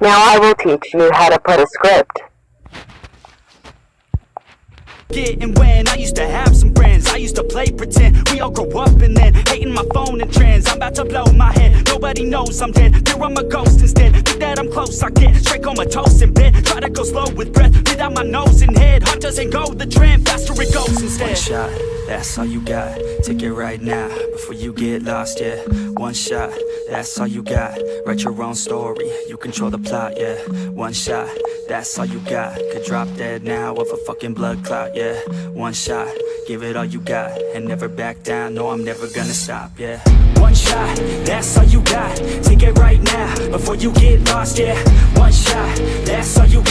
Now I will teach you how to put a script. And when I used to have some friends, I used to play pretend. We all grow up and then hating my phone and trends. I'm about to blow my head, nobody knows I'm dead. There I'm a ghost instead, think that I'm close, I get straight comatose in bed. Try to go slow with breath, breathe out my nose and head. Heart doesn't go the trend, faster it goes instead. One shot, that's all you got, take it right now, before you get lost, yeah. One shot, that's all you got, write your own story, you control the plot, yeah. One shot, that's all you got, could drop dead now of a fucking blood clot, yeah. One shot, give it all you got, and never back down, no I'm never gonna stop, yeah. One shot, that's all you got, take it right now, before you get lost, yeah. One shot, that's all you